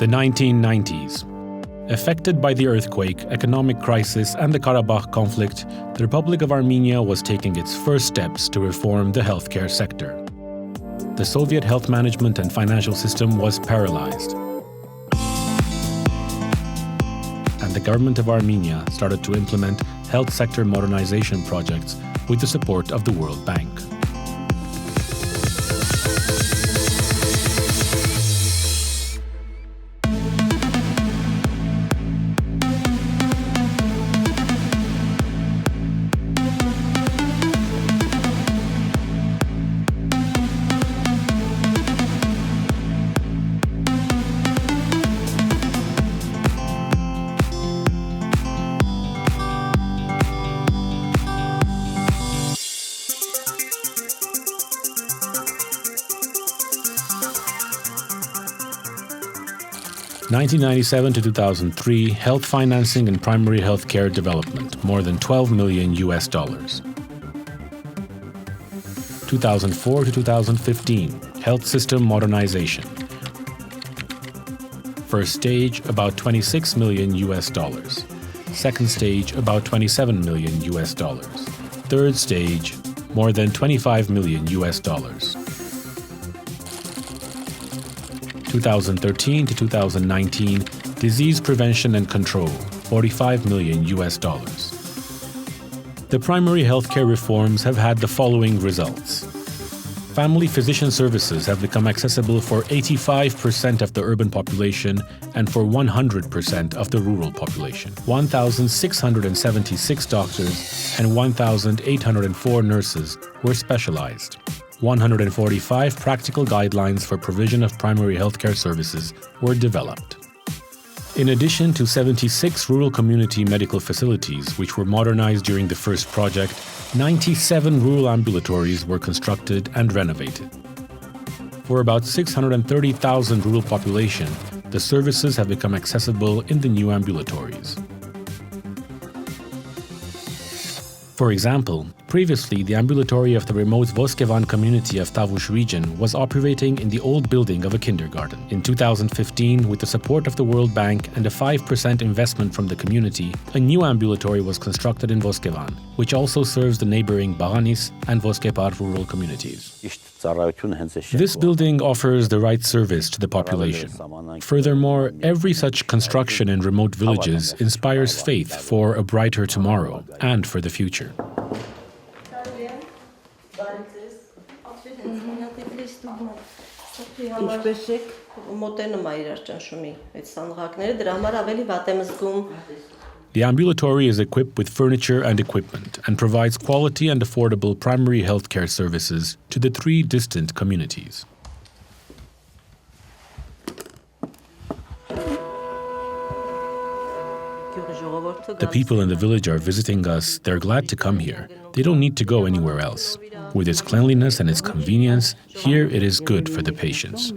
The 1990s. Affected by the earthquake, economic crisis, and the Karabakh conflict, the Republic of Armenia was taking its first steps to reform the healthcare sector. The Soviet health management and financial system was paralyzed. And the government of Armenia started to implement health sector modernization projects with the support of the World Bank. $1997 to 2003, health financing and primary health care development, more than $12 million. 2004 to 2015, health system modernization. First stage, about $26 million. Second stage, about $27 million. Third stage, more than $25 million. 2013 to 2019, disease prevention and control, $45 million. The primary healthcare reforms have had the following results. Family physician services have become accessible for 85% of the urban population and for 100% of the rural population. 1,676 doctors and 1,804 nurses were specialized. 145 practical guidelines for provision of primary healthcare services were developed. In addition to 76 rural community medical facilities, which were modernized during the first project, 97 rural ambulatories were constructed and renovated. For about 630,000 rural population, the services have become accessible in the new ambulatories. For example, previously the ambulatory of the remote Voskevan community of Tavush region was operating in the old building of a kindergarten. In 2015, with the support of the World Bank and a 5% investment from the community, a new ambulatory was constructed in Voskevan, which also serves the neighboring Baranis and Voskepar rural communities. This building offers the right service to the population. Furthermore, every such construction in remote villages inspires faith for a brighter tomorrow and for the future. The ambulatory is equipped with furniture and equipment and provides quality and affordable primary health care services to the 3 distant communities. The people in the village are visiting us. They're glad to come here. They don't need to go anywhere else. With its cleanliness and its convenience, here it is good for the patients.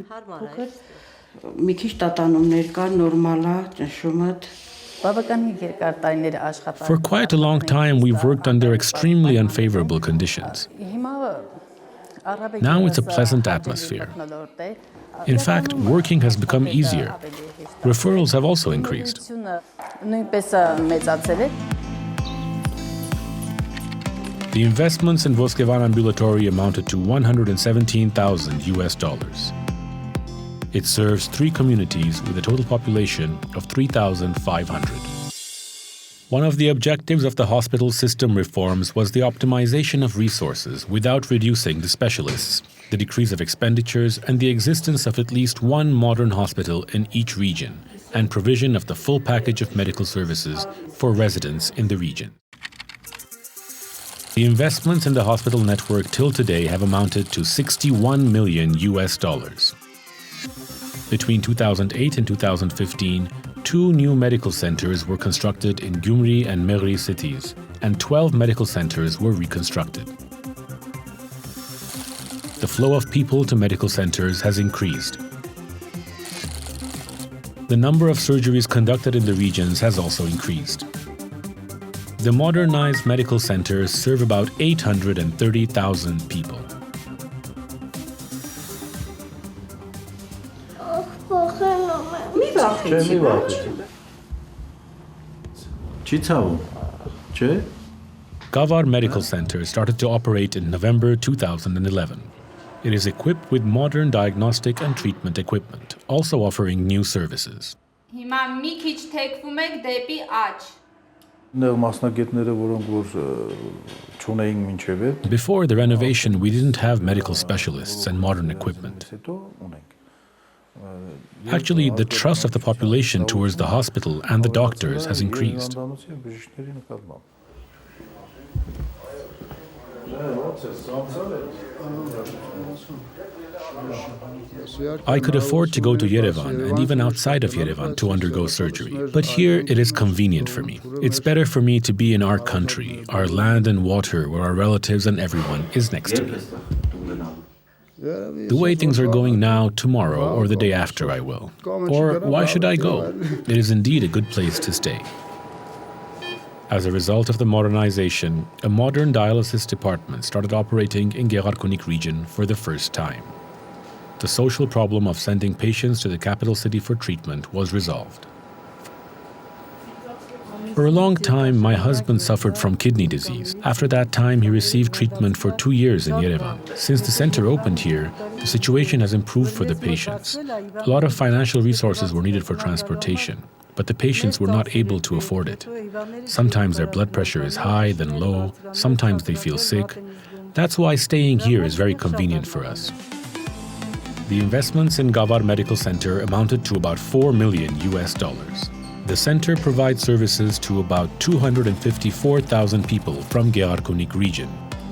For quite a long time, we've worked under extremely unfavorable conditions. Now it's a pleasant atmosphere. In fact, working has become easier. Referrals have also increased. The investments in Voskevan ambulatory amounted to $117,000. It serves 3 communities with a total population of 3,500. One of the objectives of the hospital system reforms was the optimization of resources without reducing the specialists, the decrease of expenditures, and the existence of at least one modern hospital in each region, and provision of the full package of medical services for residents in the region. The investments in the hospital network till today have amounted to $61 million. Between 2008 and 2015, 2 new medical centers were constructed in Gyumri and Mehri cities, and 12 medical centers were reconstructed. The flow of people to medical centers has increased. The number of surgeries conducted in the regions has also increased. The modernized medical centers serve about 830,000 people. Չէ, մի վախեցի։ Չի ցավում։ Չէ։ Gavar Medical Center started to operate in November 2011. It is equipped with modern diagnostic and treatment equipment, also offering new services. Հիմա մի քիչ թեքվում եք դեպի աջ։ Նեղ մասնագետները, որոնք որ չունեին մինչև այդ, Before the renovation, we didn't have medical specialists and modern equipment. հետո ունենք։ Actually, the trust of the population towards the hospital and the doctors has increased. Բժիշկների նկատմամբ։ I could afford to go to Yerevan and even outside of Yerevan to undergo surgery. But here it is convenient for me. It's better for me to be in our country, our land and water, where our relatives and everyone is next to me. The way things are going now, tomorrow or the day after I will. Or why should I go? It is indeed a good place to stay. As a result of the modernization, a modern dialysis department started operating in Gerardconich region for the first time. The social problem of sending patients to the capital city for treatment was resolved. For a long time, my husband suffered from kidney disease. After that time, he received treatment for 2 years in Yerevan. Since the center opened here, the situation has improved for the patients. A lot of financial resources were needed for transportation, but the patients were not able to afford it. Sometimes their blood pressure is high, then low. Sometimes they feel sick. That's why staying here is very convenient for us. The investments in Gavar Medical Center amounted to about $4 million. The center provides services to about 254,000 people from Gerardconich region.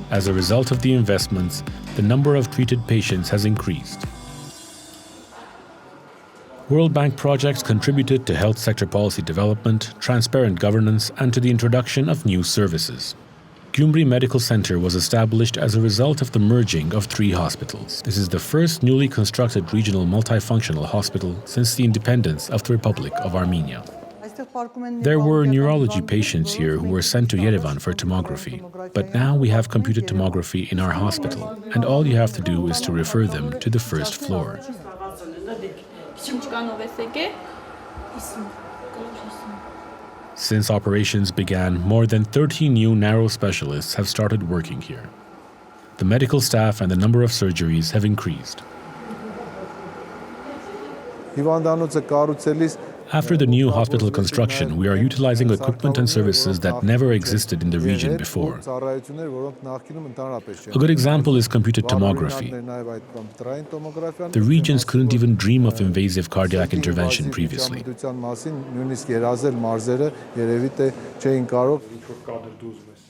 As a result of the investments, the number of treated patients has increased. World Bank projects contributed to health sector policy development, transparent governance, and to the introduction of new services. Gyumri Medical Center was established as a result of the merging of 3 hospitals. This is the first newly constructed regional multifunctional hospital since the independence of the Republic of Armenia. There were neurology patients here who were sent to Yerevan for tomography, but now we have computed tomography in our hospital, and all you have to do is to refer them to the first floor. Since operations began, more than 30 new narrow specialists have started working here. The medical staff and the number of surgeries have increased. After the new hospital construction, we are utilizing equipment and services that never existed in the region before. A good example is computed tomography. The regions couldn't even dream of invasive cardiac intervention previously.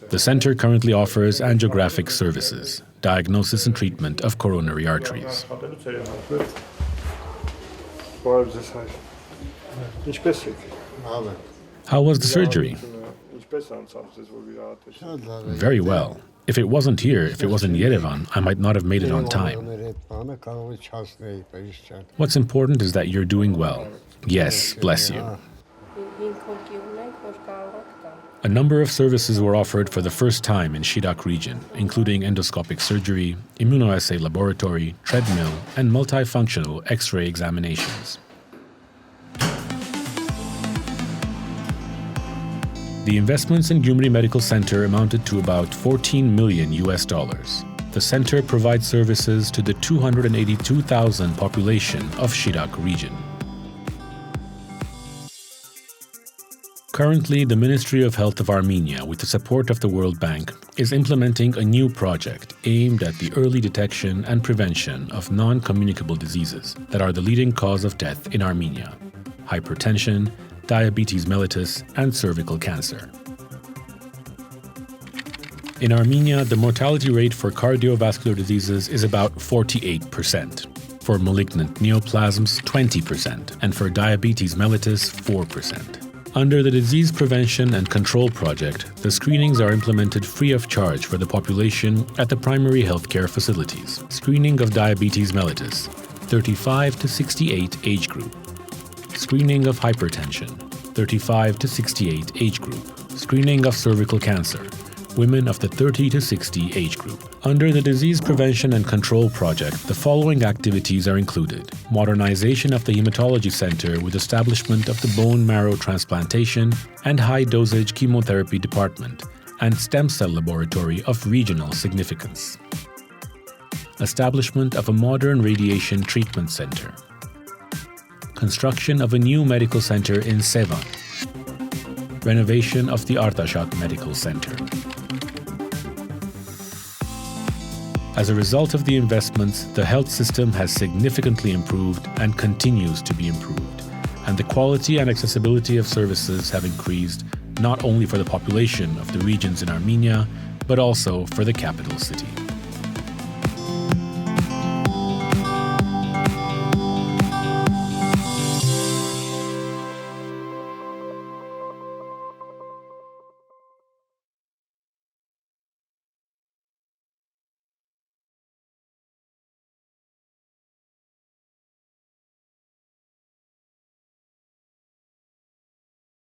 The center currently offers angiographic services, diagnosis and treatment of coronary arteries. How was the surgery? Very well. If it wasn't here, if it was in Yerevan, I might not have made it on time. What's important is that you're doing well. Yes, bless you. A number of services were offered for the first time in Shirak region, including endoscopic surgery, immunoassay laboratory, treadmill, and multifunctional X-ray examinations. The investments in Gyumri Medical Center amounted to about $14 million. The center provides services to the 282,000 population of Shirak region. Currently, the Ministry of Health of Armenia, with the support of the World Bank, is implementing a new project aimed at the early detection and prevention of non-communicable diseases that are the leading cause of death in Armenia: hypertension, diabetes mellitus, and cervical cancer. In Armenia, the mortality rate for cardiovascular diseases is about 48%, for malignant neoplasms 20%, and for diabetes mellitus 4%. Under the Disease Prevention and Control Project, the screenings are implemented free of charge for the population at the primary healthcare facilities. Screening of diabetes mellitus, 35 to 68 age group. Screening of hypertension, 35 to 68 age group. Screening of cervical cancer, women of the 30 to 60 age group. Under the Disease Prevention and Control Project, the following activities are included: modernization of the Hematology Center with establishment of the bone marrow transplantation and high-dosage chemotherapy department, and stem cell laboratory of regional significance. Establishment of a modern radiation treatment center. Construction of a new medical center in Sevan. Renovation of the Artashat Medical Center. As a result of the investments, the health system has significantly improved and continues to be improved, and the quality and accessibility of services have increased not only for the population of the regions in Armenia, but also for the capital city.